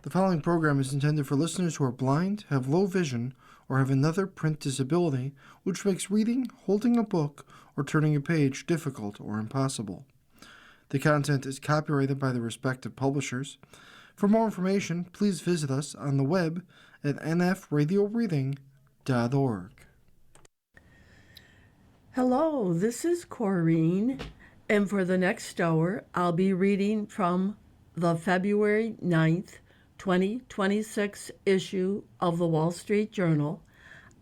The following program is intended for listeners who are blind, have low vision, or have another print disability which makes reading, holding a book, or turning a page difficult or impossible. The content is copyrighted by the respective publishers. For more information, please visit us on the web at nfradioreading.org. Hello, this is Corrine, and for the next hour, I'll be reading from the February 9th, 2026 issue of the Wall Street Journal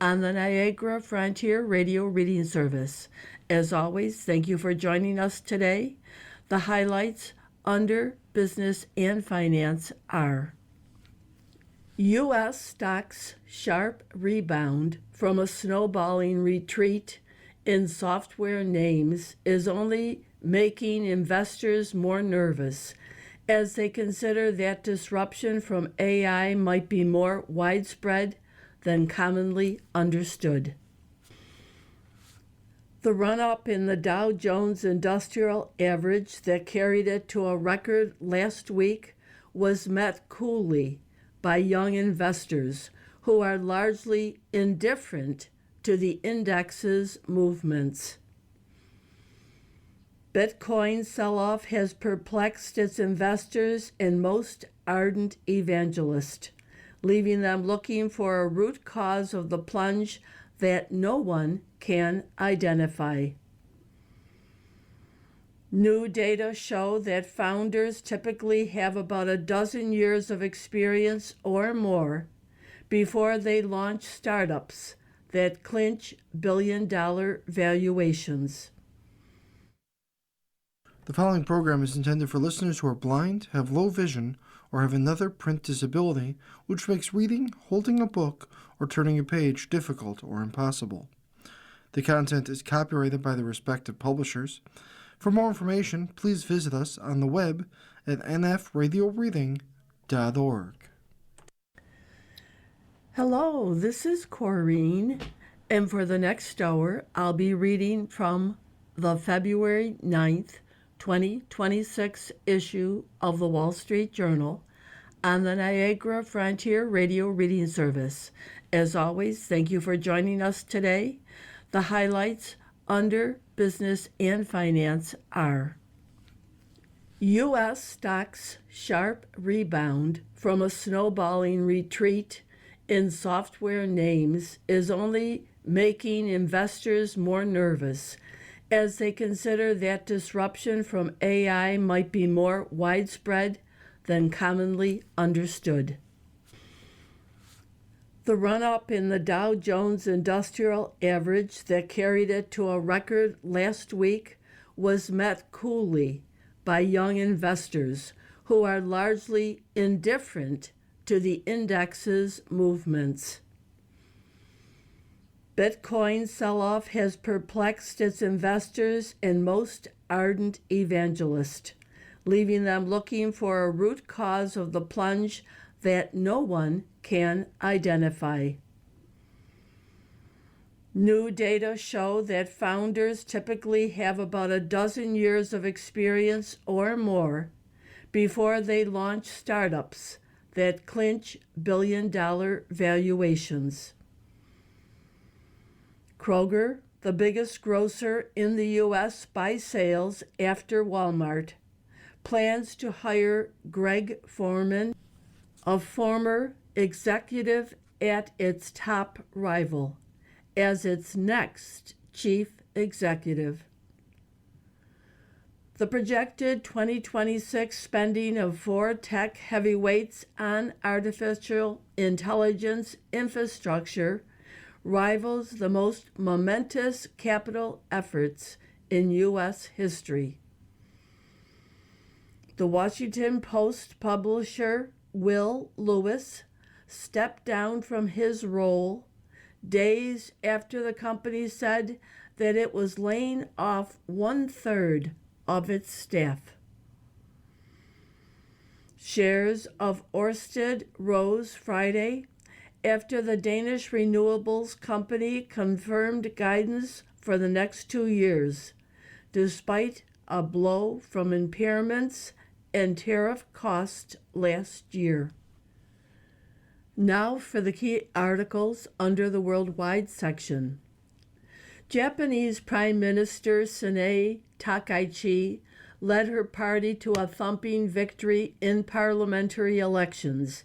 on the Niagara Frontier Radio Reading Service. As always, thank you for joining us today. The highlights under Business and Finance are: U.S. stocks sharp rebound from a snowballing retreat in software names is only making investors more nervous as they consider that disruption from AI might be more widespread than commonly understood. The run-up in the Dow Jones Industrial Average that carried it to a record last week was met coolly by young investors who are largely indifferent to the index's movements. Bitcoin sell-off has perplexed its investors and most ardent evangelists, leaving them looking for a root cause of the plunge that no one can identify. New data show that founders typically have about a dozen years of experience or more before they launch startups that clinch billion-dollar valuations. The following program is intended for listeners who are blind, have low vision, or have another print disability which makes reading, holding a book, or turning a page difficult or impossible. The content is copyrighted by the respective publishers. For more information, please visit us on the web at nfradioreading.org. Hello, this is Corrine, and for the next hour, I'll be reading from the February 9th, 2026 issue of the Wall Street Journal on the Niagara Frontier Radio Reading Service. As always, thank you for joining us today. The highlights under Business and Finance are: U.S. stocks sharp rebound from a snowballing retreat in software names is only making investors more nervous as they consider that disruption from AI might be more widespread than commonly understood. The run-up in the Dow Jones Industrial Average that carried it to a record last week was met coolly by young investors who are largely indifferent to the index's movements. Bitcoin sell-off has perplexed its investors and most ardent evangelists, leaving them looking for a root cause of the plunge that no one can identify. New data show that founders typically have about a dozen years of experience or more before they launch startups that clinch billion-dollar valuations. Kroger, the biggest grocer in the U.S. by sales after Walmart, plans to hire Greg Foreman, a former executive at its top rival, as its next chief executive. The projected 2026 spending of 4 tech heavyweights on artificial intelligence infrastructure rivals the most momentous capital efforts in U.S. history. The Washington Post publisher Will Lewis stepped down from his role days after the company said that it was laying off 1/3 of its staff. Shares of Ørsted rose Friday after the Danish renewables company confirmed guidance for the next 2 years, despite a blow from impairments and tariff costs last year. Now for the key articles under the Worldwide section. Japanese Prime Minister Sanae Takaichi led her party to a thumping victory in parliamentary elections,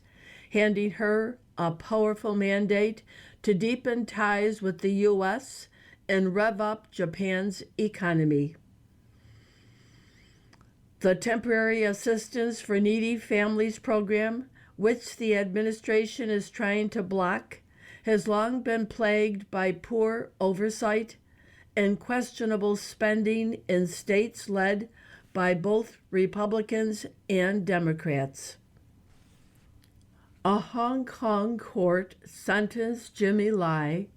handing her a powerful mandate to deepen ties with the U.S. and rev up Japan's economy. The Temporary Assistance for Needy Families program, which the administration is trying to block, has long been plagued by poor oversight and questionable spending in states led by both Republicans and Democrats. A Hong Kong court sentenced Jimmy Lai,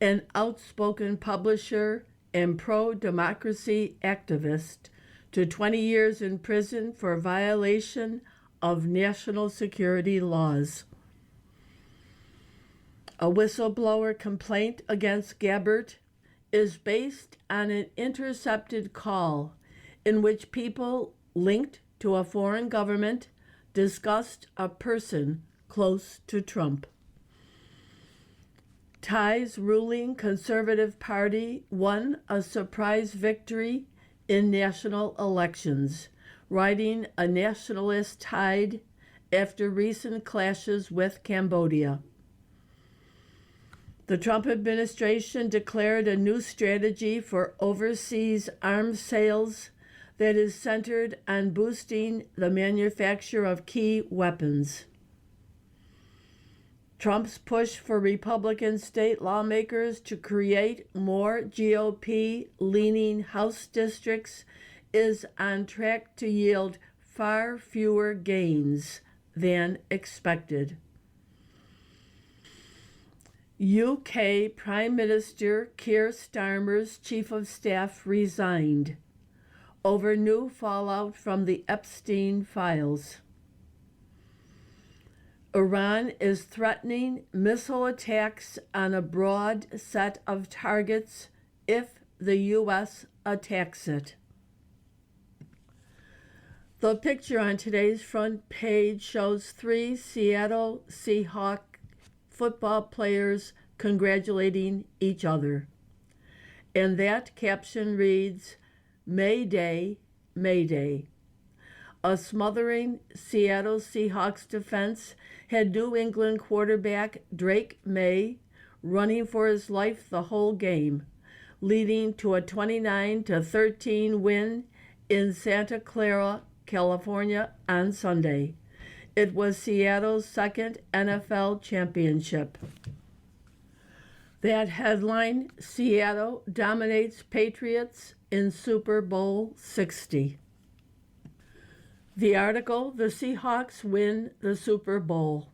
an outspoken publisher and pro-democracy activist, to 20 years in prison for violation of national security laws. A whistleblower complaint against Gabbert is based on an intercepted call in which people linked to a foreign government discussed a person close to Trump. Thai's ruling Conservative Party won a surprise victory in national elections, riding a nationalist tide after recent clashes with Cambodia. The Trump administration declared a new strategy for overseas arms sales that is centered on boosting the manufacture of key weapons. Trump's push for Republican state lawmakers to create more GOP-leaning House districts is on track to yield far fewer gains than expected. UK Prime Minister Keir Starmer's chief of staff resigned over new fallout from the Epstein files. Iran is threatening missile attacks on a broad set of targets if the U.S. attacks it. The picture on today's front page shows 3 Seattle Seahawks football players congratulating each other. And that caption reads, "Mayday, Mayday." A smothering Seattle Seahawks defense had New England quarterback Drake May running for his life the whole game, leading to a 29-13 win in Santa Clara, California on Sunday. It was Seattle's second NFL championship. That headline, Seattle dominates Patriots in Super Bowl 60. The article, the Seahawks win the Super Bowl.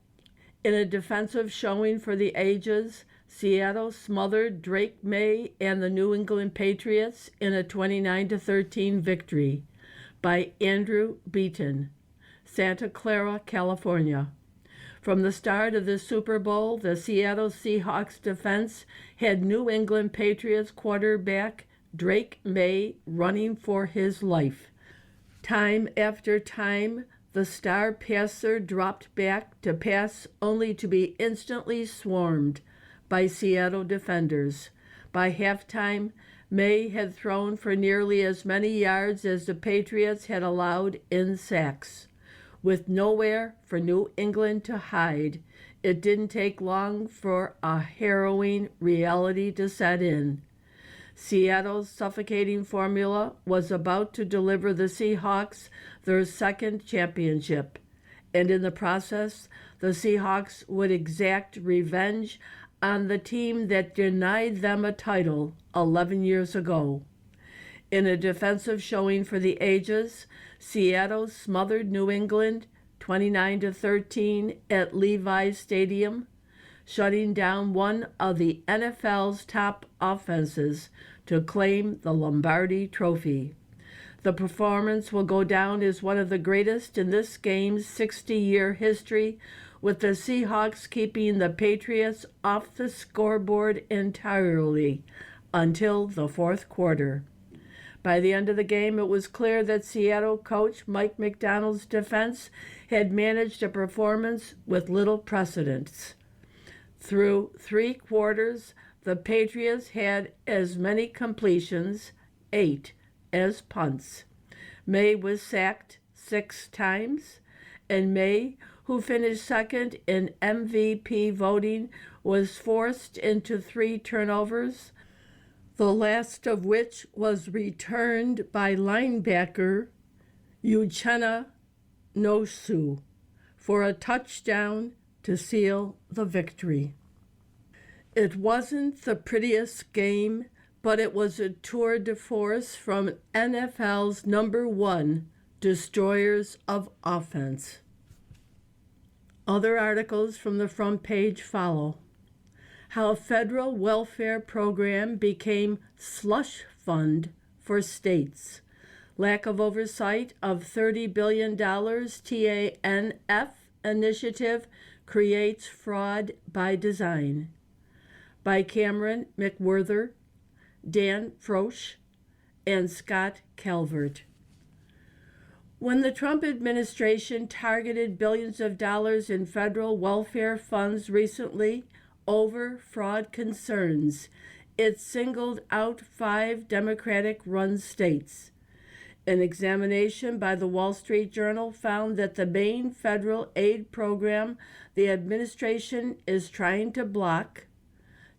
In a defensive showing for the ages, Seattle smothered Drake May and the New England Patriots in a 29-13 victory by Andrew Beaton, Santa Clara, California. From the start of the Super Bowl, the Seattle Seahawks defense had New England Patriots quarterback Drake May running for his life. Time after time, the star passer dropped back to pass only to be instantly swarmed by Seattle defenders. By halftime, May had thrown for nearly as many yards as the Patriots had allowed in sacks. With nowhere for New England to hide, it didn't take long for a harrowing reality to set in. Seattle's suffocating formula was about to deliver the Seahawks their second championship, and in the process, the Seahawks would exact revenge on the team that denied them a title 11 years ago. In a defensive showing for the ages, Seattle smothered New England 29-13 at Levi's Stadium, shutting down one of the NFL's top offenses to claim the Lombardi Trophy. The performance will go down as one of the greatest in this game's 60-year history, with the Seahawks keeping the Patriots off the scoreboard entirely until the fourth quarter. By the end of the game, it was clear that Seattle coach Mike McDonald's defense had managed a performance with little precedence. Through 3 quarters, the Patriots had as many completions, 8, as punts. May was sacked 6 times, and May, who finished second in MVP voting, was forced into 3 turnovers, the last of which was returned by linebacker Uchenna Nosu for a touchdown to seal the victory. It wasn't the prettiest game, but it was a tour de force from NFL's #1 destroyers of offense. Other articles from the front page follow. How a federal welfare program became slush fund for states. Lack of oversight of $30 billion TANF initiative creates fraud by design. By Cameron McWhirter, Dan Frosch, and Scott Calvert. When the Trump administration targeted billions of dollars in federal welfare funds recently over fraud concerns, it singled out 5 Democratic-run states. An examination by the Wall Street Journal found that the main federal aid program the administration is trying to block,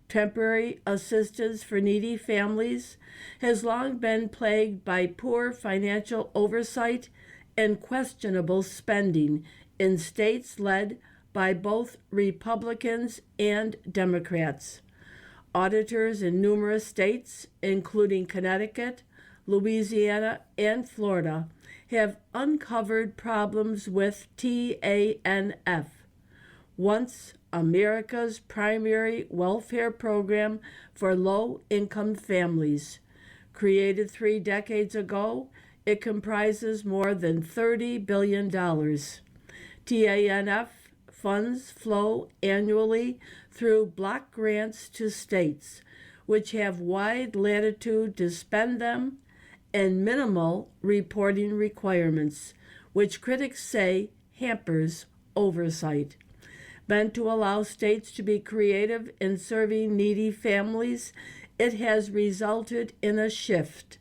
temporary assistance for needy families, has long been plagued by poor financial oversight and questionable spending in states led by both Republicans and Democrats. Auditors in numerous states, including Connecticut, Louisiana, and Florida, have uncovered problems with TANF, once America's primary welfare program for low-income families. Created 3 decades ago, it comprises more than $30 billion. TANF funds flow annually through block grants to states, which have wide latitude to spend them, and minimal reporting requirements, which critics say hampers oversight. Meant to allow states to be creative in serving needy families, it has resulted in a shift.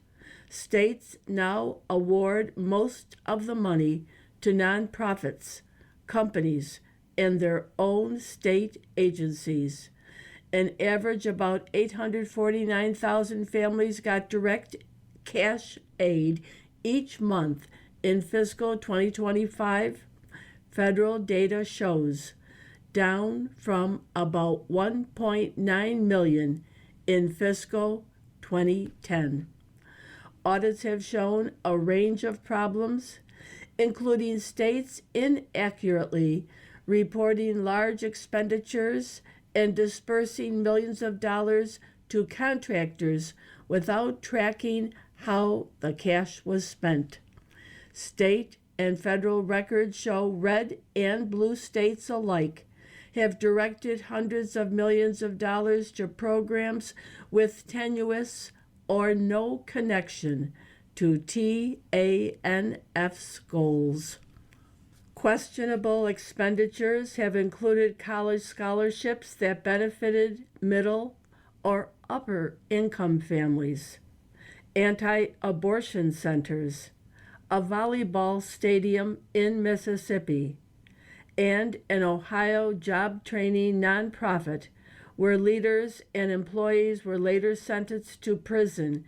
States now award most of the money to nonprofits, companies, and their own state agencies. An average about 849,000 families got direct cash aid each month in fiscal 2025, federal data shows, down from about 1.9 million in fiscal 2010. Audits have shown a range of problems, including states inaccurately reporting large expenditures and dispersing millions of dollars to contractors without tracking how the cash was spent. State and federal records show red and blue states alike have directed hundreds of millions of dollars to programs with tenuous or no connection to TANF's goals. Questionable expenditures have included college scholarships that benefited middle or upper income families, anti-abortion centers, a volleyball stadium in Mississippi, and an Ohio job training nonprofit where leaders and employees were later sentenced to prison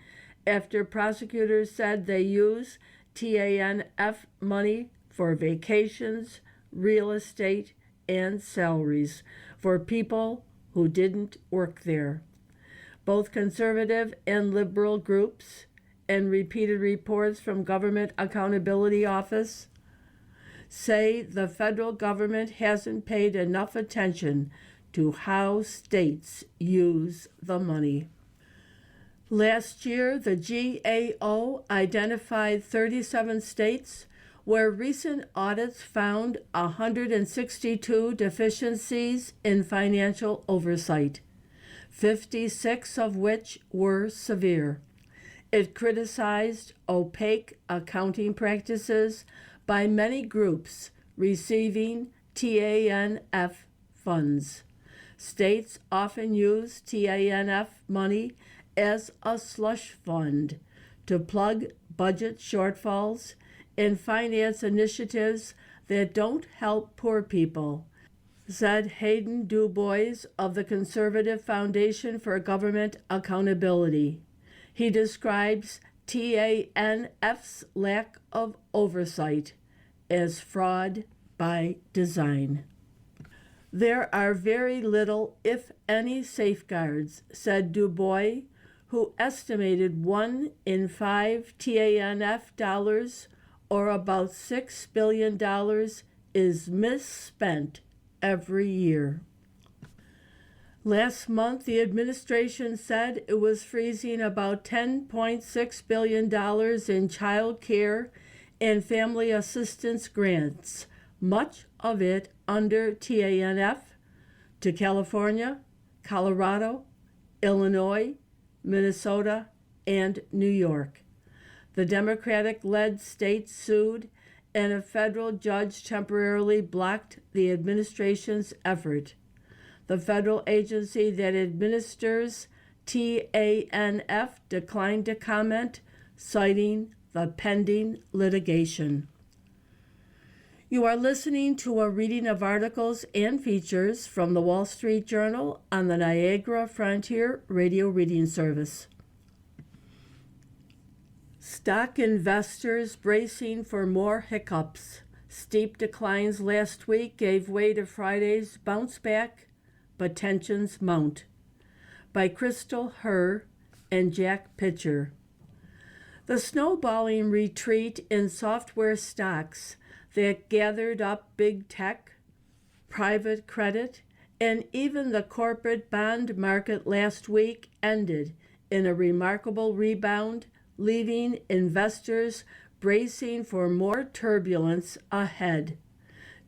after prosecutors said they use TANF money for vacations, real estate, and salaries for people who didn't work there. Both conservative and liberal groups and repeated reports from Government Accountability Office say the federal government hasn't paid enough attention to how states use the money. Last year, the GAO identified 37 states where recent audits found 162 deficiencies in financial oversight, 56 of which were severe. It criticized opaque accounting practices by many groups receiving TANF funds. States often use TANF money as a slush fund to plug budget shortfalls and finance initiatives that don't help poor people, said Hayden Du Bois of the Conservative Foundation for Government Accountability. He describes TANF's lack of oversight as fraud by design. There are very little, if any, safeguards, said Du Bois, who estimated 1 in 5 TANF dollars, or about $6 billion, is misspent every year. Last month, the administration said it was freezing about $10.6 billion in child care and family assistance grants, much of it under TANF, to California, Colorado, Illinois, Minnesota, and New York. The Democratic-led states sued, and a federal judge temporarily blocked the administration's effort. The federal agency that administers TANF declined to comment, citing the pending litigation. You are listening to a reading of articles and features from the Wall Street Journal on the Niagara Frontier Radio Reading Service. Stock investors bracing for more hiccups. Steep declines last week gave way to Friday's bounce back, but tensions mount. By Crystal Herr and Jack Pitcher. The snowballing retreat in software stocks that gathered up big tech, private credit, and even the corporate bond market last week ended in a remarkable rebound, leaving investors bracing for more turbulence ahead.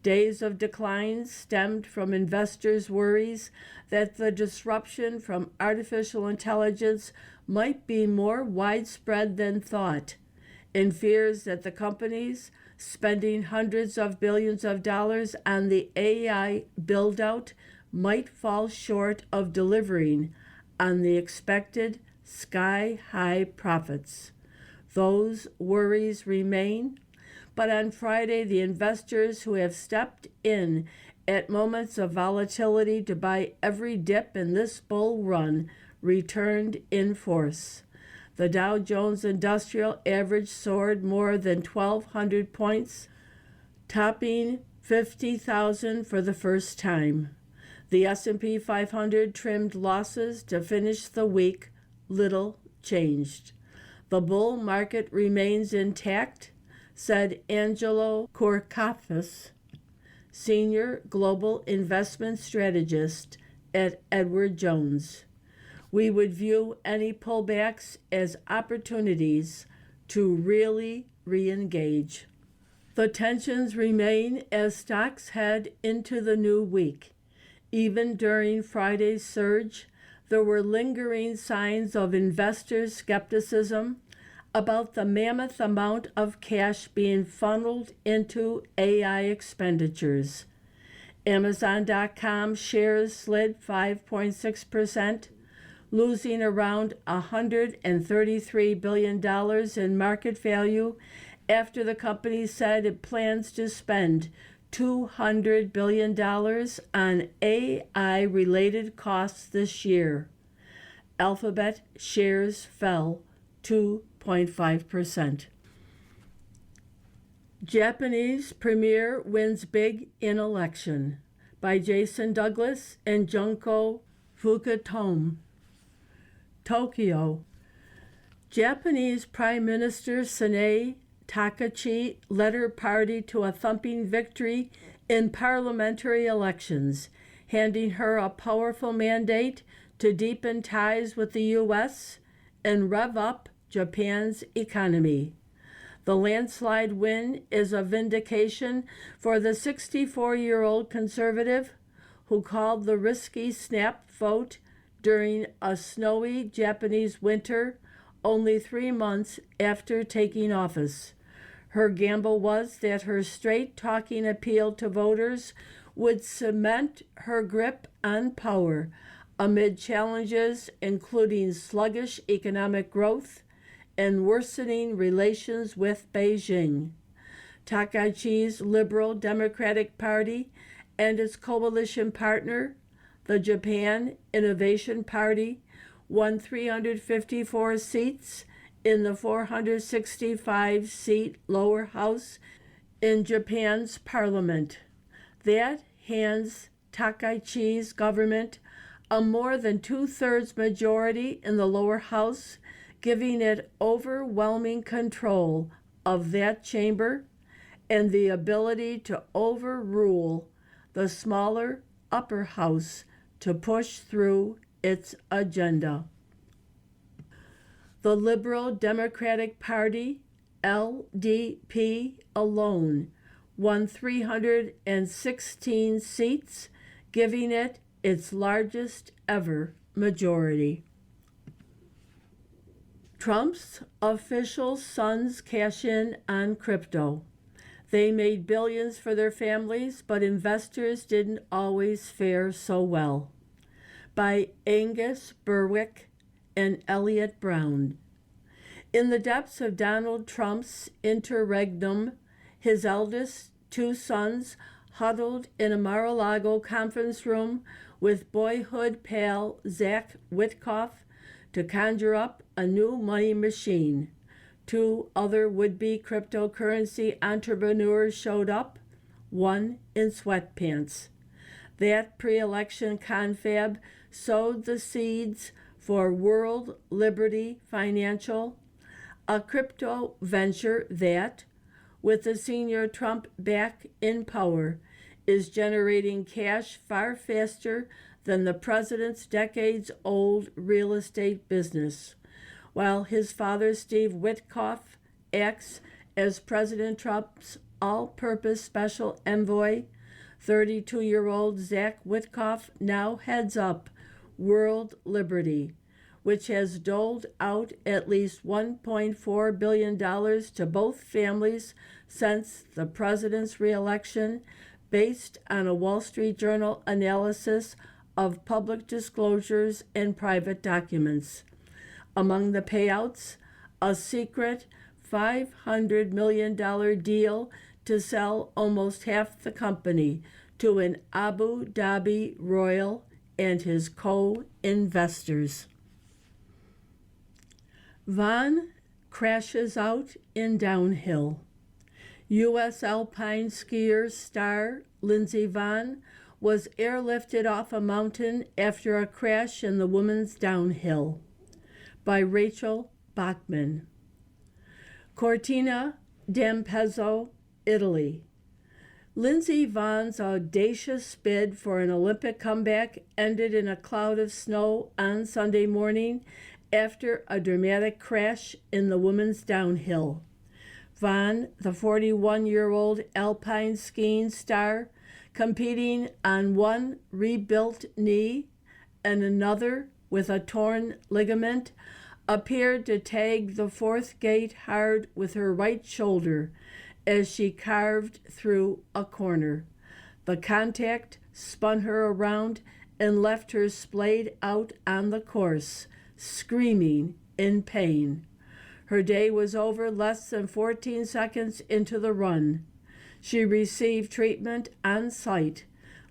Days of decline stemmed from investors' worries that the disruption from artificial intelligence might be more widespread than thought, and fears that the companies spending hundreds of billions of dollars on the AI build-out might fall short of delivering on the expected sky-high profits. Those worries remain, but on Friday, the investors who have stepped in at moments of volatility to buy every dip in this bull run returned in force. The Dow Jones Industrial Average soared more than 1,200 points, topping 50,000 for the first time. The S&P 500 trimmed losses to finish the week, little changed. The bull market remains intact, said Angelo Kourkafis, Senior Global Investment Strategist at Edward Jones. We would view any pullbacks as opportunities to really re-engage. The tensions remain as stocks head into the new week. Even during Friday's surge, there were lingering signs of investor skepticism about the mammoth amount of cash being funneled into AI expenditures. Amazon.com shares slid 5.6%, losing around $133 billion in market value after the company said it plans to spend $200 billion on AI-related costs this year. Alphabet shares fell 2.5%. Japanese Premier wins big in election, by Jason Douglas and Junko Fukutomo. Tokyo. Japanese Prime Minister Sanae Takaichi led her party to a thumping victory in parliamentary elections, handing her a powerful mandate to deepen ties with the U.S. and rev up Japan's economy. The landslide win is a vindication for the 64-year-old conservative who called the risky snap vote during a snowy Japanese winter only 3 months after taking office. Her gamble was that her straight-talking appeal to voters would cement her grip on power amid challenges including sluggish economic growth and worsening relations with Beijing. Takaichi's Liberal Democratic Party and its coalition partner, the Japan Innovation Party, won 354 seats in the 465-seat lower house in Japan's parliament. That hands Takaichi's government a more than two-thirds majority in the lower house, giving it overwhelming control of that chamber and the ability to overrule the smaller upper house to push through its agenda. The Liberal Democratic Party, LDP, alone won 316 seats, giving it its largest ever majority. Trump's official sons cash in on crypto. They made billions for their families, but investors didn't always fare so well. By Angus Berwick and Elliot Brown. In the depths of Donald Trump's interregnum, his eldest two sons huddled in a Mar-a-Lago conference room with boyhood pal Zach Witkoff to conjure up a new money machine. Two other would-be cryptocurrency entrepreneurs showed up, one in sweatpants. That pre-election confab sowed the seeds for World Liberty Financial, a crypto venture that, with the senior Trump back in power, is generating cash far faster than the president's decades-old real estate business. While his father, Steve Witkoff, acts as President Trump's all-purpose special envoy, 32-year-old Zach Witkoff now heads up World Liberty, which has doled out at least $1.4 billion to both families since the president's reelection, based on a Wall Street Journal analysis of public disclosures and private documents. Among the payouts, a secret $500 million deal to sell almost half the company to an Abu Dhabi royal and his co-investors. Vaughn crashes out in downhill. U.S. alpine skier star Lindsey Vonn was airlifted off a mountain after a crash in the women's downhill. By Rachel Bachman. Cortina d'Ampezzo, Italy. Lindsey Vonn's audacious bid for an Olympic comeback ended in a cloud of snow on Sunday morning after a dramatic crash in the women's downhill. Vonn, the 41-year-old alpine skiing star, competing on one rebuilt knee and another with a torn ligament, appeared to tag the fourth gate hard with her right shoulder as she carved through a corner. The contact spun her around and left her splayed out on the course, screaming in pain. Her day was over less than 14 seconds into the run. She received treatment on site,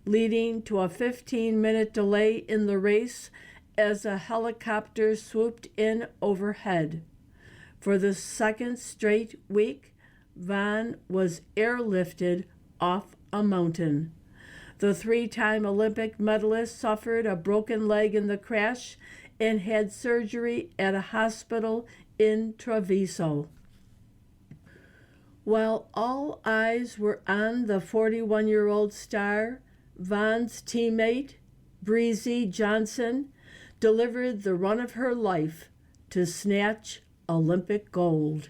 leading to a 15-minute delay in the race as a helicopter swooped in overhead. For the second straight week, Vonn was airlifted off a mountain. The three-time Olympic medalist suffered a broken leg in the crash and had surgery at a hospital in Treviso. While all eyes were on the 41-year-old star, Vonn's teammate, Breezy Johnson, delivered the run of her life to snatch Olympic gold.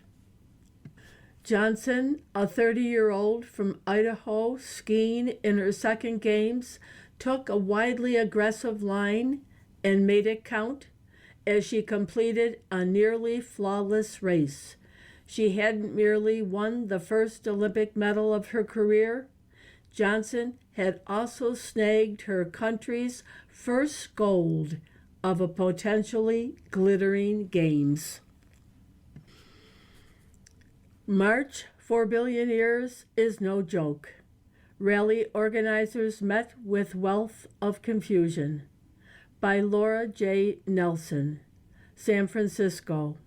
Johnson, a 30-year-old from Idaho skiing in her second games, took a widely aggressive line and made it count as she completed a nearly flawless race. She hadn't merely won the first Olympic medal of her career, Johnson had also snagged her country's first gold of a potentially glittering games. March for Billionaires is no joke. Rally organizers met with wealth of confusion. By Laura J. Nelson, San Francisco.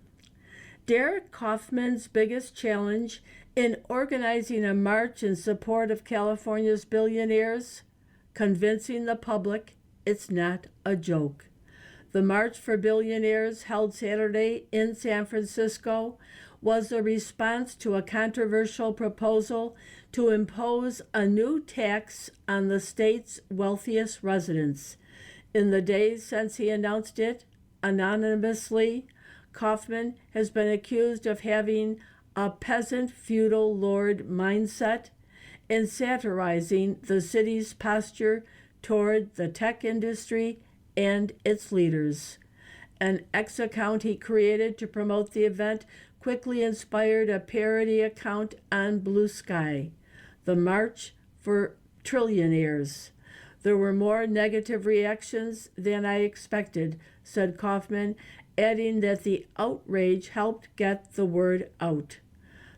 Derek Kaufman's biggest challenge in organizing a march in support of California's billionaires? Convincing the public it's not a joke. The March for Billionaires, held Saturday in San Francisco, was a response to a controversial proposal to impose a new tax on the state's wealthiest residents. In the days since he announced it, anonymously, Kaufman has been accused of having a peasant feudal lord mindset and satirizing the city's posture toward the tech industry and its leaders. An X account he created to promote the event quickly inspired a parody account on Blue Sky, the March for Trillionaires. There were more negative reactions than I expected, said Kaufman, adding that the outrage helped get the word out.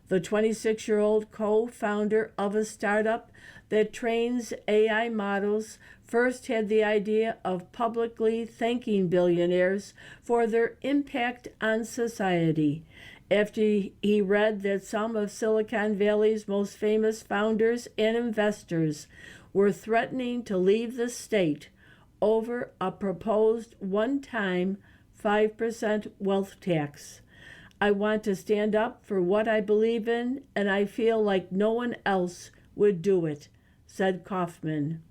The 26-year-old co-founder of a startup that trains AI models first had the idea of publicly thanking billionaires for their impact on society after he read that some of Silicon Valley's most famous founders and investors were threatening to leave the state over a proposed one-time 5% wealth tax. I want to stand up for what I believe in, and I feel like no one else would do it, said Kaufman.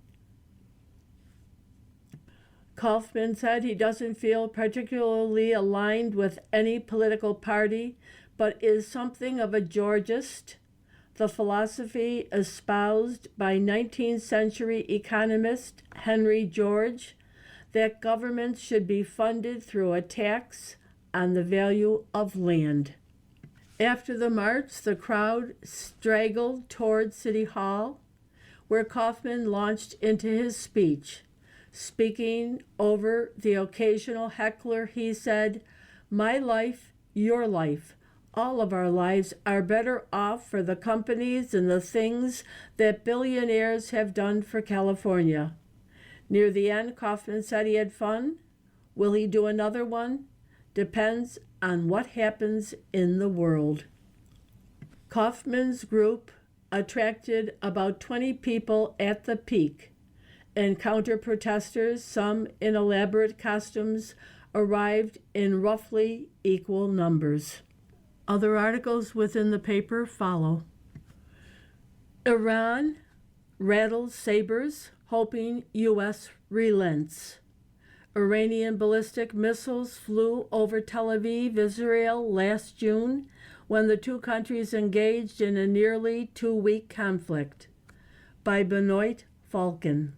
Kaufman said he doesn't feel particularly aligned with any political party, but is something of a Georgist, the philosophy espoused by 19th century economist Henry George, that governments should be funded through a tax on the value of land. After the march, the crowd straggled toward City Hall, where Kaufman launched into his speech. Speaking over the occasional heckler, he said, "My life, your life, all of our lives are better off for the companies and the things that billionaires have done for California." Near the end, Kaufman said he had fun. Will he do another one? Depends on what happens in the world. Kaufman's group attracted about 20 people at the peak, and counter-protesters, some in elaborate costumes, arrived in roughly equal numbers. Other articles within the paper follow. Iran rattles sabers, hoping U.S. relents. Iranian ballistic missiles flew over Tel Aviv, Israel last June, when the two countries engaged in a nearly 2-week conflict. By Benoit Falcon.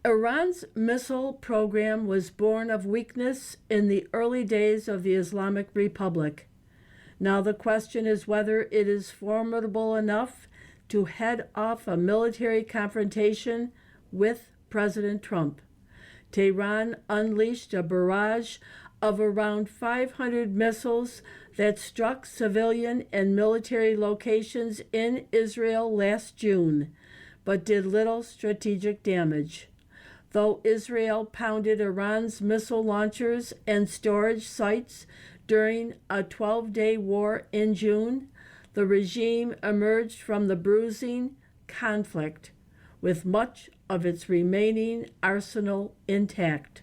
Iran's missile program was born of weakness in the early days of the Islamic Republic. Now the question is whether it is formidable enough to head off a military confrontation with President Trump. Tehran unleashed a barrage of around 500 missiles that struck civilian and military locations in Israel last June, but did little strategic damage. Though Israel pounded Iran's missile launchers and storage sites during a 12-day war in June, the regime emerged from the bruising conflict with much of its remaining arsenal intact.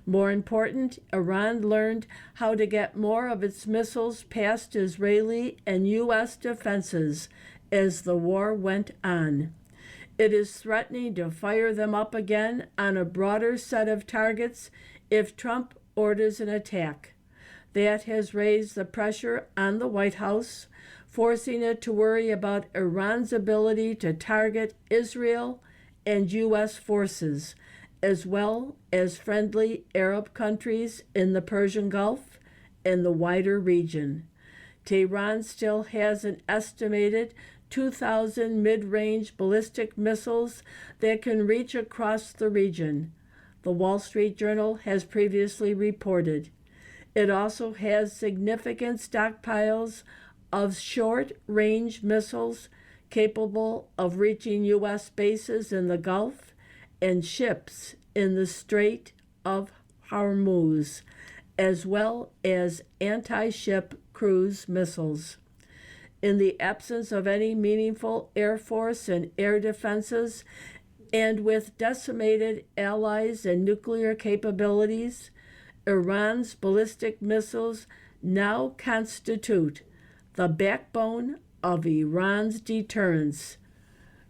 More important, Iran learned how to get more of its missiles past Israeli and U.S. defenses as the war went on. It is threatening to fire them up again on a broader set of targets if Trump orders an attack. That has raised the pressure on the White House, forcing it to worry about Iran's ability to target Israel and U.S. forces, as well as friendly Arab countries in the Persian Gulf and the wider region. Tehran still has an estimated 2,000 mid-range ballistic missiles that can reach across the region, the Wall Street Journal has previously reported. It also has significant stockpiles of short-range missiles capable of reaching U.S. bases in the Gulf and ships in the Strait of Hormuz, as well as anti-ship cruise missiles. In the absence of any meaningful Air Force and air defenses, and with decimated allies and nuclear capabilities, Iran's ballistic missiles now constitute the backbone of Iran's deterrence,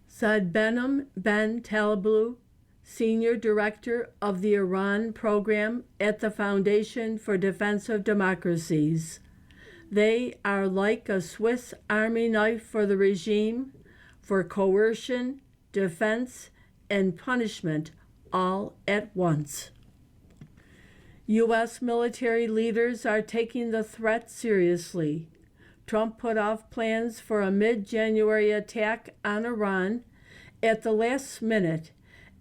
said Behnam Ben Taleblu, Senior Director of the Iran Program at the Foundation for Defense of Democracies. They are like a Swiss Army knife for the regime, for coercion, defense, and punishment all at once. U.S. military leaders are taking the threat seriously. Trump put off plans for a mid-January attack on Iran at the last minute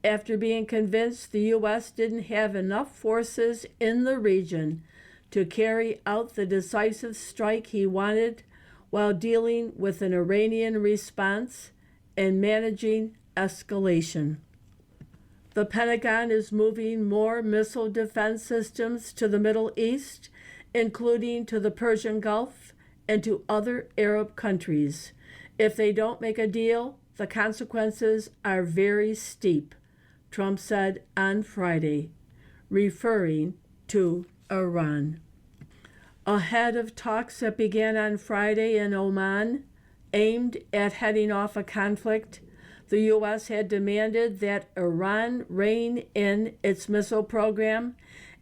after being convinced the U.S. didn't have enough forces in the region to carry out the decisive strike he wanted while dealing with an Iranian response and managing escalation. The Pentagon is moving more missile defense systems to the Middle East, including to the Persian Gulf and to other Arab countries. If they don't make a deal, the consequences are very steep, Trump said on Friday, referring to Iran. Ahead of talks that began on Friday in Oman, aimed at heading off a conflict, the U.S. had demanded that Iran rein in its missile program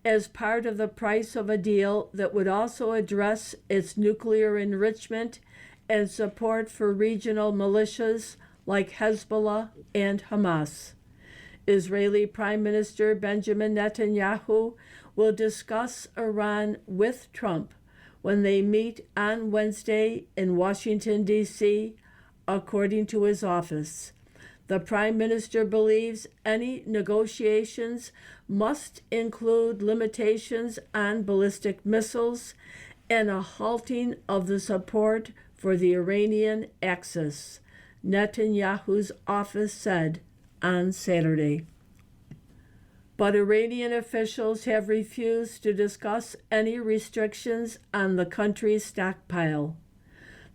as part of the price of a deal that would also address its nuclear enrichment and support for regional militias like Hezbollah and Hamas. Israeli Prime Minister Benjamin Netanyahu will discuss Iran with Trump when they meet on Wednesday in Washington, D.C., according to his office. The Prime Minister believes any negotiations must include limitations on ballistic missiles and a halting of the support for the Iranian axis, Netanyahu's office said on Saturday. But Iranian officials have refused to discuss any restrictions on the country's stockpile.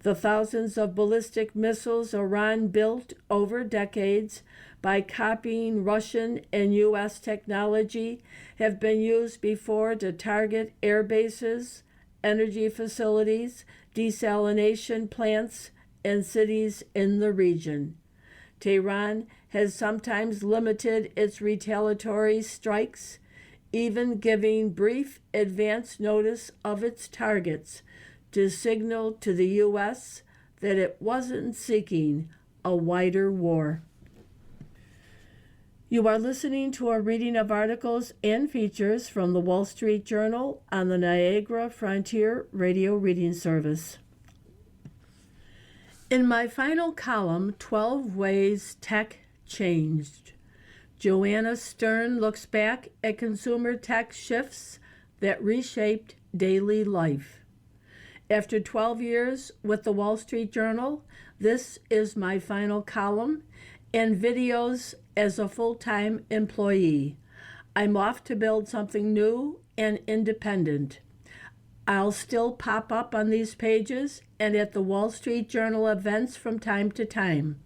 The thousands of ballistic missiles Iran built over decades by copying Russian and U.S. technology have been used before to target air bases, energy facilities, desalination plants, and cities in the region. Tehran has sometimes limited its retaliatory strikes, even giving brief advance notice of its targets to signal to the U.S. that it wasn't seeking a wider war. You are listening to a reading of articles and features from the Wall Street Journal on the Niagara Frontier Radio Reading Service. In my final column, 12 Ways Tech Changed, Joanna Stern looks back at consumer tech shifts that reshaped daily life. After 12 years with the Wall Street Journal, this is my final column and videos as a full-time employee. I'm off to build something new and independent. I'll still pop up on these pages and at the Wall Street Journal events from time to time.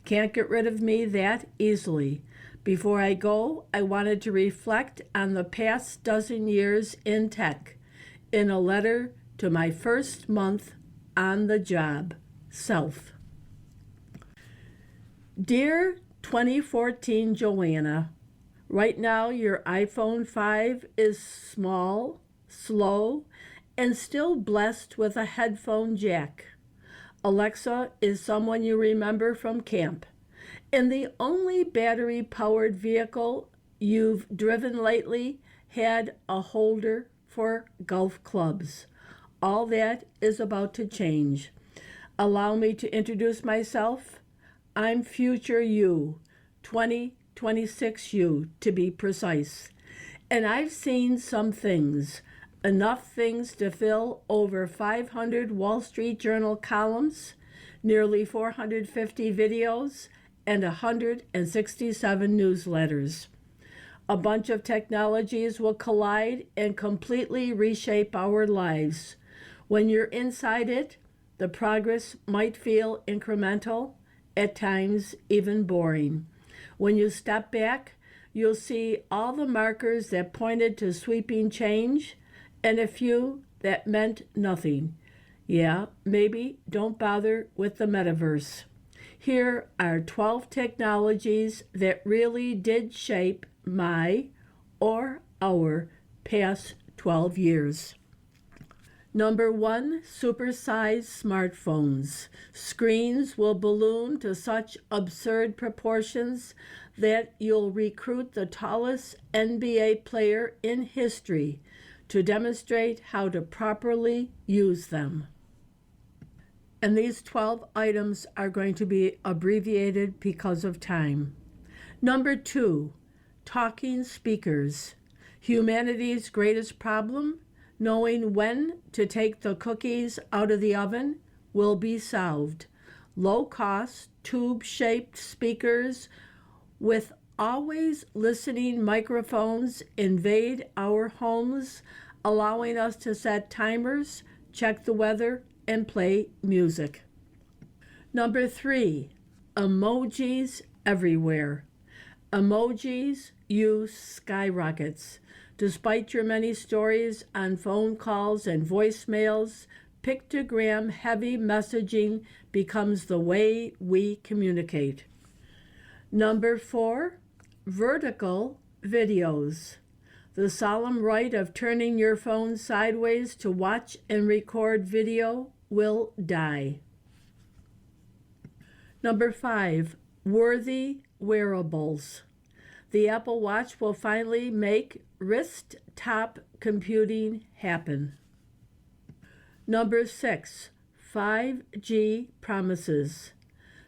Can't get rid of me that easily. Before I go, I wanted to reflect on the past dozen years in tech in a letter to my first month on the job, self. Dear 2014 Joanna, right now your iPhone 5 is small, slow, and still blessed with a headphone jack. Alexa is someone you remember from camp, and the only battery-powered vehicle you've driven lately had a holder for golf clubs. All that is about to change. Allow me to introduce myself. I'm future you, 2026 you to be precise. And I've seen some things, enough things to fill over 500 Wall Street Journal columns, nearly 450 videos, and 167 newsletters. A bunch of technologies will collide and completely reshape our lives. When you're inside it, the progress might feel incremental, at times even boring. When you step back, you'll see all the markers that pointed to sweeping change and a few that meant nothing. Yeah, maybe don't bother with the metaverse. Here are 12 technologies that really did shape my or our past 12 years. Number 1, supersized smartphones. Screens will balloon to such absurd proportions that you'll recruit the tallest NBA player in history to demonstrate how to properly use them. And these 12 items are going to be abbreviated because of time. Number 2, talking speakers. Humanity's greatest problem, knowing when to take the cookies out of the oven, will be solved. Low-cost, tube-shaped speakers with always listening microphones invade our homes, allowing us to set timers, check the weather, and play music. Number 3, emojis everywhere. Emojis use skyrockets. Despite your many stories on phone calls and voicemails, pictogram-heavy messaging becomes the way we communicate. Number 4, vertical videos. The solemn rite of turning your phone sideways to watch and record video will die. Number 5, worthy wearables. The Apple Watch will finally make wrist-top computing happen. Number 6, 5G promises.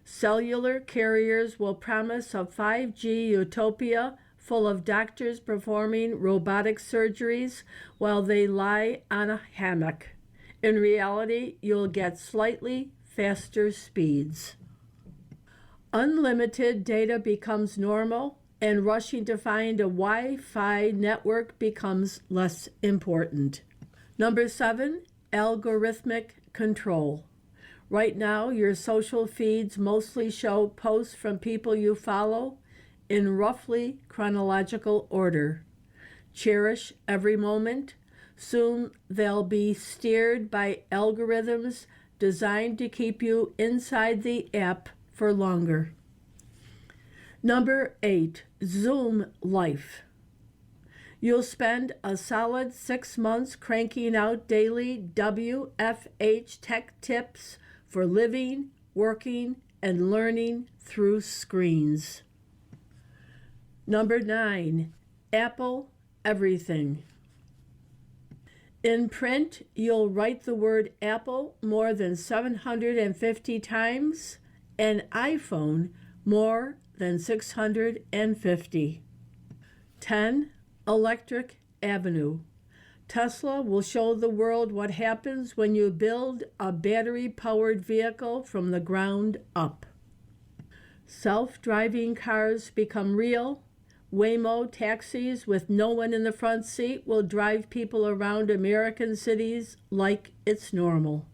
Cellular carriers will promise a 5G utopia full of doctors performing robotic surgeries while they lie on a hammock. In reality, you'll get slightly faster speeds. Unlimited data becomes normal, and rushing to find a Wi-Fi network becomes less important. Number 7, algorithmic control. Right now, your social feeds mostly show posts from people you follow in roughly chronological order. Cherish every moment. Soon they'll be steered by algorithms designed to keep you inside the app for longer. Number 8, Zoom life. You'll spend a solid 6 months cranking out daily WFH tech tips for living, working, and learning through screens. Number 9, Apple everything. In print, you'll write the word Apple more than 750 times, and iPhone more than 650. 10, Electric Avenue. Tesla will show the world what happens when you build a battery-powered vehicle from the ground up. Self-driving cars become real. Waymo taxis with no one in the front seat will drive people around American cities like it's normal.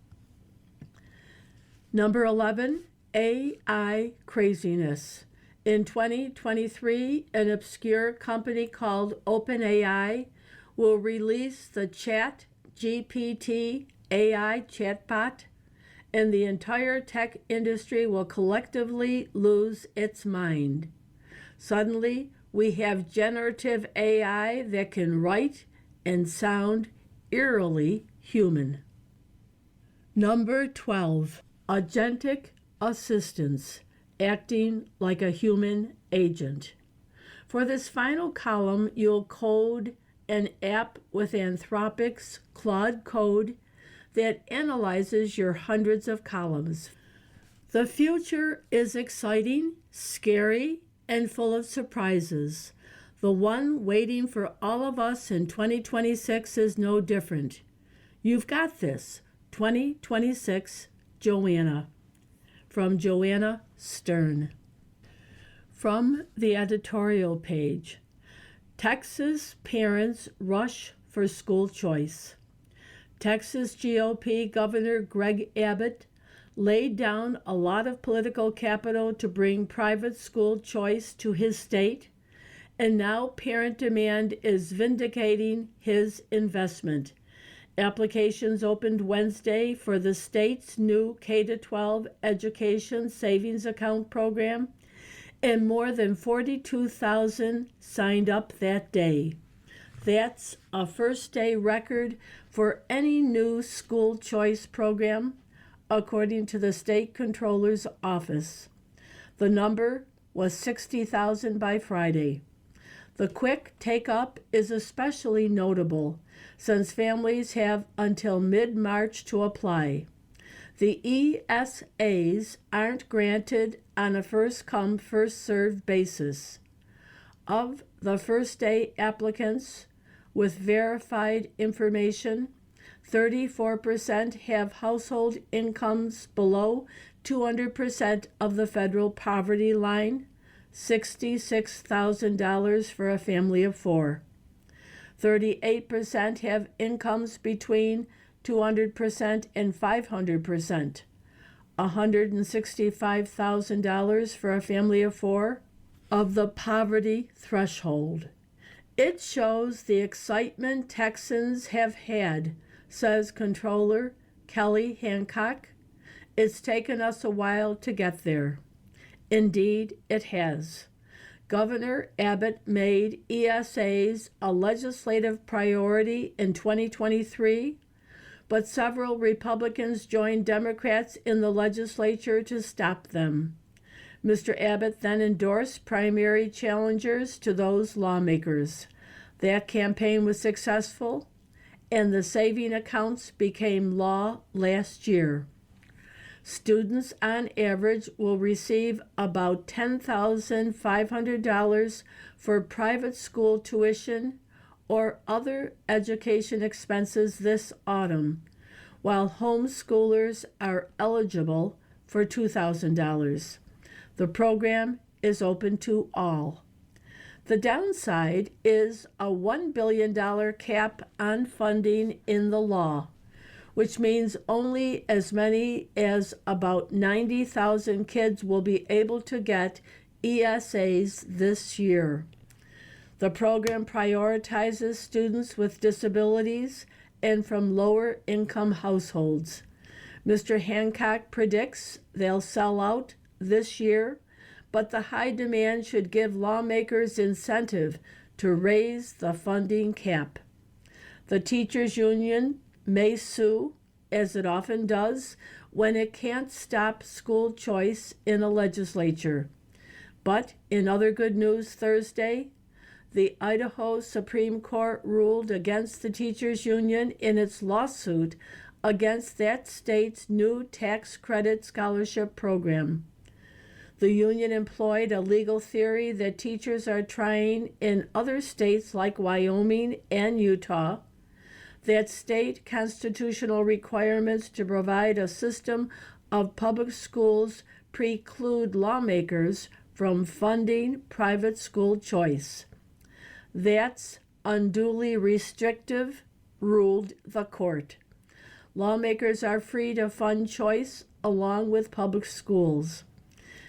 Number 11, AI craziness. In 2023, an obscure company called OpenAI will release the ChatGPT AI chatbot, and the entire tech industry will collectively lose its mind. Suddenly, we have generative AI that can write and sound eerily human. Number 12, agentic assistance, acting like a human agent. For this final column, you'll code an app with Anthropic's Claude Code that analyzes your hundreds of columns. The future is exciting, scary, and full of surprises. The one waiting for all of us in 2026 is no different. You've got this. 2026, Joanna. From Joanna Stern. From the editorial page, Texas parents rush for school choice. Texas GOP Governor Greg Abbott laid down a lot of political capital to bring private school choice to his state, and now parent demand is vindicating his investment. Applications opened Wednesday for the state's new K-12 education savings account program, and more than 42,000 signed up that day. That's a first-day record for any new school choice program, according to the state controller's office. The number was 60,000 by Friday. The quick take-up is especially notable since families have until mid-March to apply. The ESAs aren't granted on a first-come, first-served basis. Of the first-day applicants with verified information, 34% have household incomes below 200% of the federal poverty line, $66,000 for a family of four. 38% have incomes between 200% and 500%, $165,000 for a family of four, of the poverty threshold. It shows the excitement Texans have had, says Controller Kelly Hancock. It's taken us a while to get there. Indeed, it has. Governor Abbott made ESAs a legislative priority in 2023, but several Republicans joined Democrats in the legislature to stop them. Mr. Abbott then endorsed primary challengers to those lawmakers. That campaign was successful, and the saving accounts became law last year. Students on average will receive about $10,500 for private school tuition or other education expenses this autumn, while homeschoolers are eligible for $2,000. The program is open to all. The downside is a $1 billion cap on funding in the law, which means only as many as about 90,000 kids will be able to get ESAs this year. The program prioritizes students with disabilities and from lower income households. Mr. Hancock predicts they'll sell out this year, but the high demand should give lawmakers incentive to raise the funding cap. The teachers' union may sue, as it often does, when it can't stop school choice in a legislature. But in other good news Thursday, the Idaho Supreme Court ruled against the teachers' union in its lawsuit against that state's new tax credit scholarship program. The union employed a legal theory that teachers are trying in other states like Wyoming and Utah, that state constitutional requirements to provide a system of public schools preclude lawmakers from funding private school choice. That's unduly restrictive, ruled the court. Lawmakers are free to fund choice along with public schools.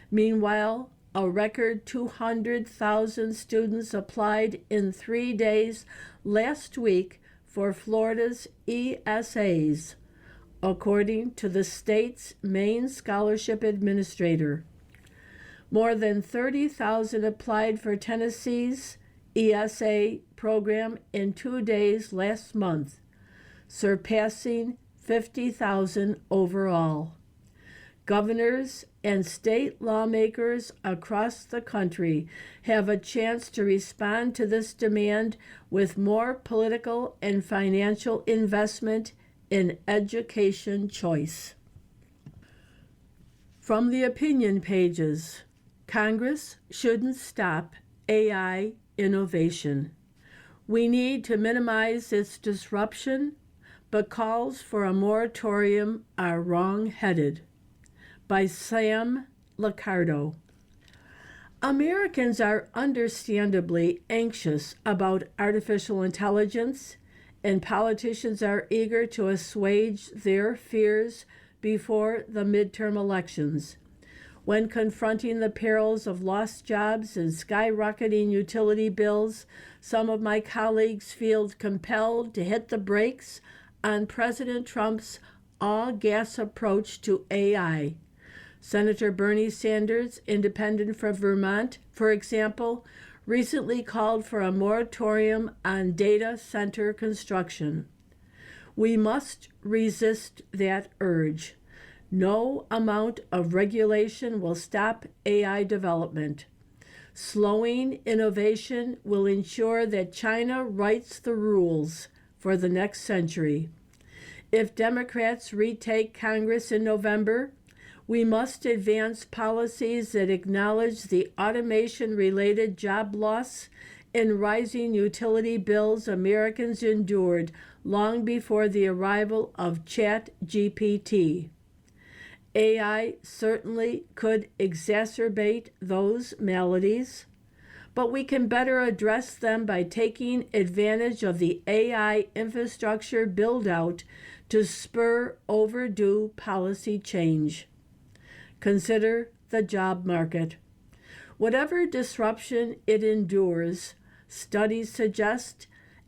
Meanwhile, a record 200,000 students applied in 3 days last week for Florida's ESAs, according to the state's main scholarship administrator. More than 30,000 applied for Tennessee's ESA program in 2 days last month, surpassing 50,000 overall. Governors and state lawmakers across the country have a chance to respond to this demand with more political and financial investment in education choice. From the opinion pages, Congress shouldn't stop AI innovation. We need to minimize its disruption, but calls for a moratorium are wrong-headed. By Sam Liccardo. Americans are understandably anxious about artificial intelligence, and politicians are eager to assuage their fears before the midterm elections. When confronting the perils of lost jobs and skyrocketing utility bills, some of my colleagues feel compelled to hit the brakes on President Trump's all-gas approach to AI. Senator Bernie Sanders, independent from Vermont, for example, recently called for a moratorium on data center construction. We must resist that urge. No amount of regulation will stop AI development. Slowing innovation will ensure that China writes the rules for the next century. If Democrats retake Congress in November, we must advance policies that acknowledge the automation-related job loss and rising utility bills Americans endured long before the arrival of ChatGPT. AI certainly could exacerbate those maladies, but we can better address them by taking advantage of the AI infrastructure build-out to spur overdue policy change. Consider the job market. Whatever disruption it endures, studies suggest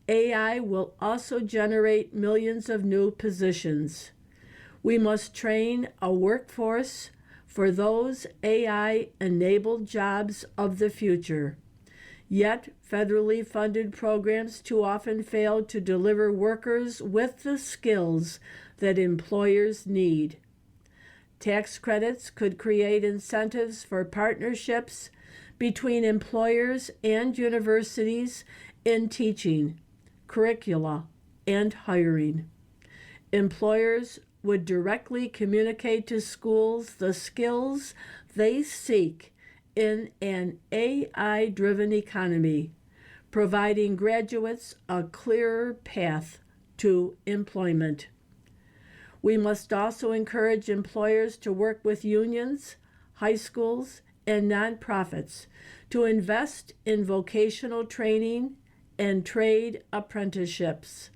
AI will also generate millions of new positions. We must train a workforce for those AI-enabled jobs of the future. Yet, federally funded programs too often fail to deliver workers with the skills that employers need. Tax credits could create incentives for partnerships between employers and universities in teaching, curricula, and hiring. Employers would directly communicate to schools the skills they seek in an AI-driven economy, providing graduates a clearer path to employment. We must also encourage employers to work with unions, high schools, and nonprofits to invest in vocational training and trade apprenticeships.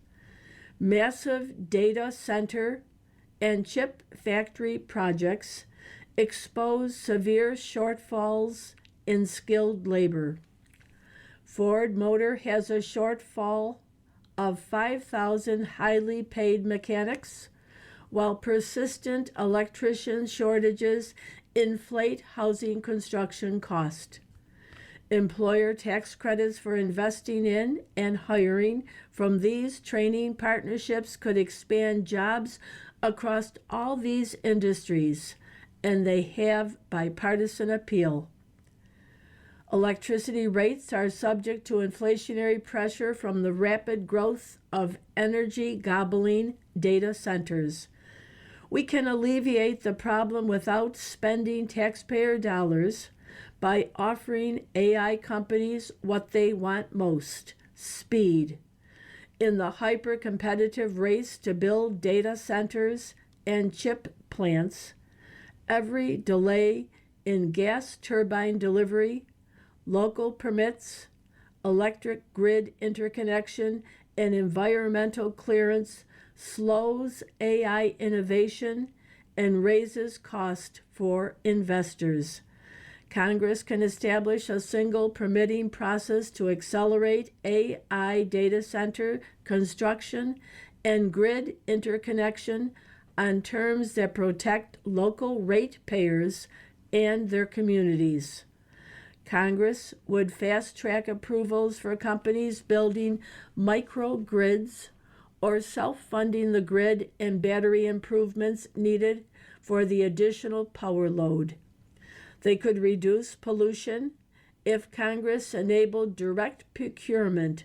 Massive data center and chip factory projects expose severe shortfalls in skilled labor. Ford Motor has a shortfall of 5,000 highly paid mechanics, while persistent electrician shortages inflate housing construction cost. Employer tax credits for investing in and hiring from these training partnerships could expand jobs across all these industries, and they have bipartisan appeal. Electricity rates are subject to inflationary pressure from the rapid growth of energy-gobbling data centers. We can alleviate the problem without spending taxpayer dollars by offering AI companies what they want most: speed. In the hyper-competitive race to build data centers and chip plants, every delay in gas turbine delivery, local permits, electric grid interconnection, and environmental clearance slows AI innovation and raises cost for investors. Congress can establish a single permitting process to accelerate AI data center construction and grid interconnection on terms that protect local ratepayers and their communities. Congress would fast-track approvals for companies building microgrids or self-funding the grid and battery improvements needed for the additional power load. They could reduce pollution if Congress enabled direct procurement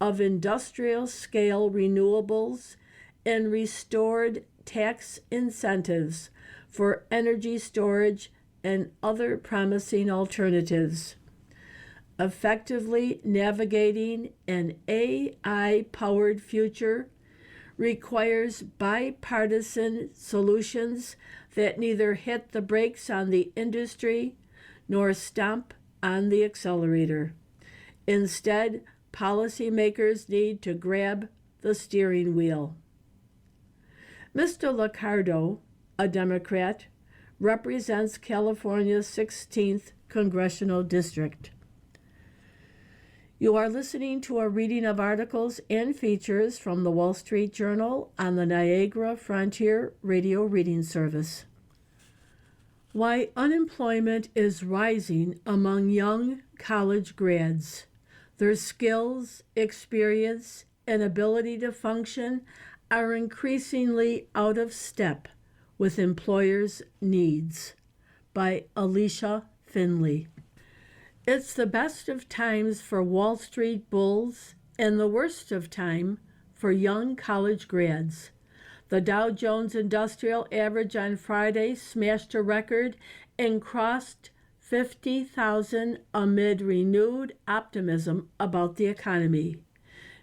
of industrial scale renewables and restored tax incentives for energy storage and other promising alternatives. Effectively navigating an AI powered future requires bipartisan solutions that neither hit the brakes on the industry nor stomp on the accelerator. Instead, policymakers need to grab the steering wheel. Mr. Liccardo, a Democrat, represents California's 16th congressional district. You are listening to a reading of articles and features from the Wall Street Journal on the Niagara Frontier Radio Reading Service. Why unemployment is rising among young college grads. Their skills, experience, and ability to function are increasingly out of step with employers' needs. By Alicia Finley. It's the best of times for Wall Street bulls and the worst of time for young college grads. The Dow Jones Industrial Average on Friday smashed a record and crossed 50,000 amid renewed optimism about the economy.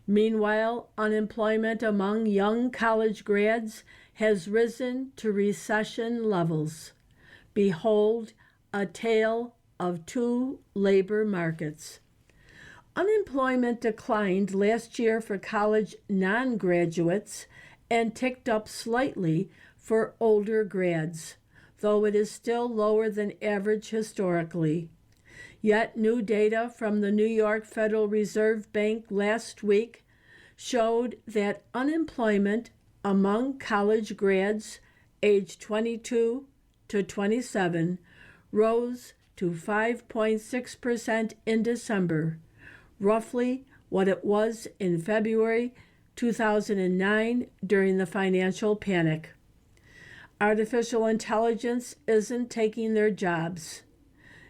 Meanwhile, unemployment among young college grads has risen to recession levels. Behold, a tale of two labor markets. Unemployment declined last year for college non-graduates and ticked up slightly for older grads, though it is still lower than average historically. Yet new data from the New York Federal Reserve Bank last week showed that unemployment among college grads aged 22 to 27 rose to 5.6% in December, roughly what it was in February 2009 during the financial panic. Artificial intelligence isn't taking their jobs.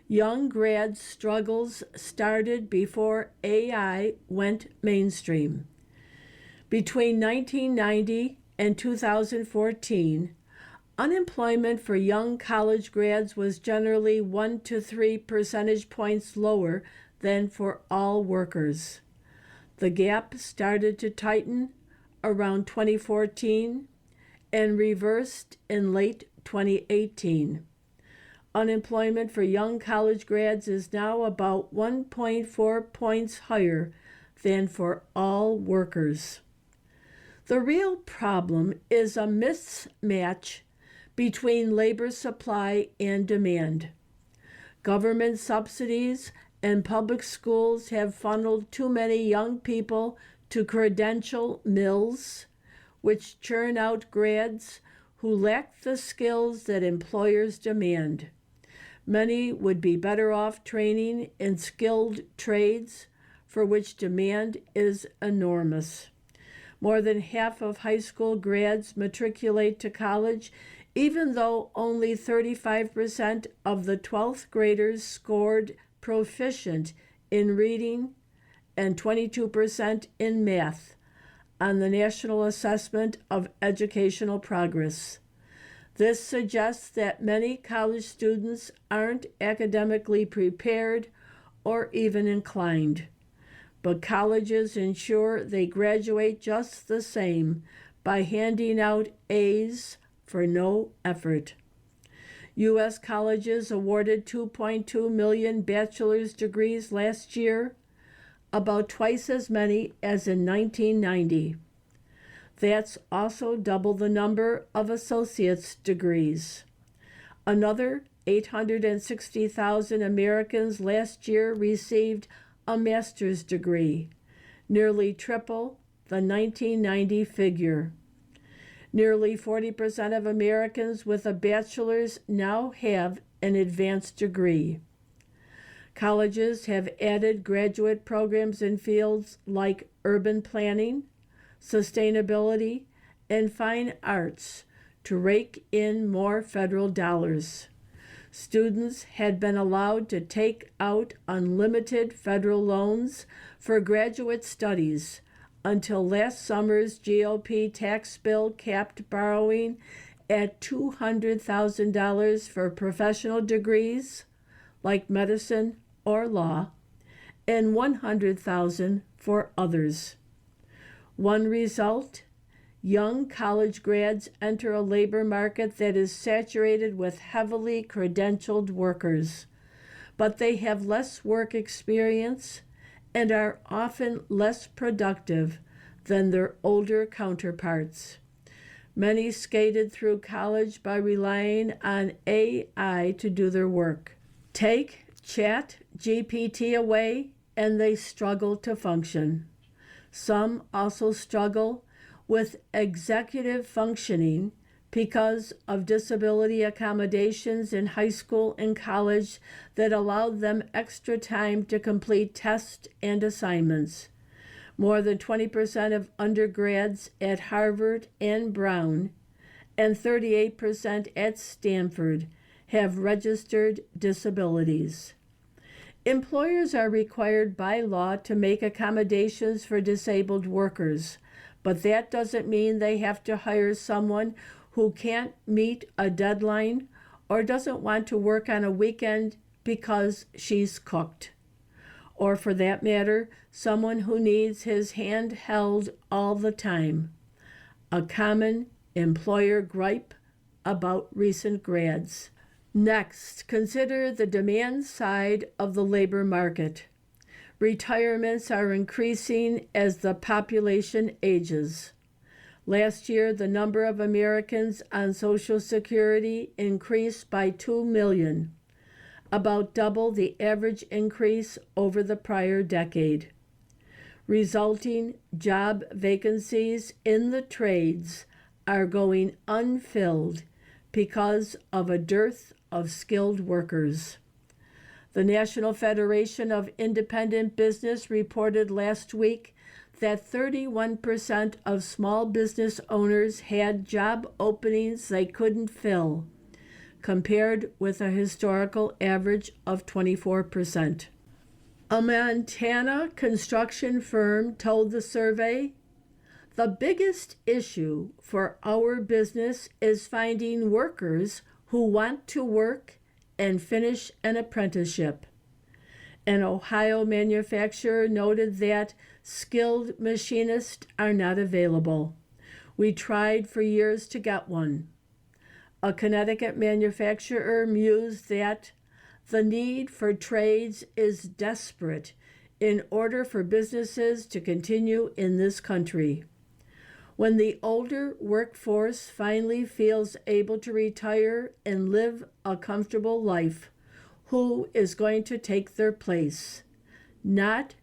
Young grads' struggles started before AI went mainstream. Between 1990 and 2014, unemployment for young college grads was generally 1 to 3 percentage points lower than for all workers. The gap started to tighten around 2014 and reversed in late 2018. Unemployment for young college grads is now about 1.4 points higher than for all workers. The real problem is a mismatch between labor supply and demand. Government subsidies and public schools have funneled too many young people to credential mills, which churn out grads who lack the skills that employers demand. Many would be better off training in skilled trades for which demand is enormous. More than half of high school grads matriculate to college, even though only 35% of the 12th graders scored proficient in reading and 22% in math on the National Assessment of Educational Progress. This suggests that many college students aren't academically prepared or even inclined, but colleges ensure they graduate just the same by handing out A's for no effort. U.S. colleges awarded 2.2 million bachelor's degrees last year, about twice as many as in 1990. That's also double the number of associate's degrees. Another 860,000 Americans last year received a master's degree, nearly triple the 1990 figure. Nearly 40% of Americans with a bachelor's now have an advanced degree. Colleges have added graduate programs in fields like urban planning, sustainability, and fine arts to rake in more federal dollars. Students had been allowed to take out unlimited federal loans for graduate studies until last summer's GOP tax bill capped borrowing at $200,000 for professional degrees like medicine or law and $100,000 for others. One result: young college grads enter a labor market that is saturated with heavily credentialed workers, but they have less work experience and are often less productive than their older counterparts. Many skated through college by relying on AI to do their work. Take ChatGPT away, and they struggle to function. Some also struggle with executive functioning because of disability accommodations in high school and college that allowed them extra time to complete tests and assignments. More than 20% of undergrads at Harvard and Brown and 38% at Stanford have registered disabilities. Employers are required by law to make accommodations for disabled workers, but that doesn't mean they have to hire someone who can't meet a deadline or doesn't want to work on a weekend because she's cooked. Or for that matter, someone who needs his hand held all the time. A common employer gripe about recent grads. Next, consider the demand side of the labor market. Retirements are increasing as the population ages. Last year, the number of Americans on Social Security increased by 2 million, about double the average increase over the prior decade. Resulting job vacancies in the trades are going unfilled because of a dearth of skilled workers. The National Federation of Independent Business reported last week that 31% of small business owners had job openings they couldn't fill, compared with a historical average of 24%. A Montana construction firm told the survey, "The biggest issue for our business is finding workers who want to work and finish an apprenticeship." An Ohio manufacturer noted that skilled machinists are not available. "We tried for years to get one." A Connecticut manufacturer mused that the need for trades is desperate in order for businesses to continue in this country. When the older workforce finally feels able to retire and live a comfortable life, who is going to take their place? Not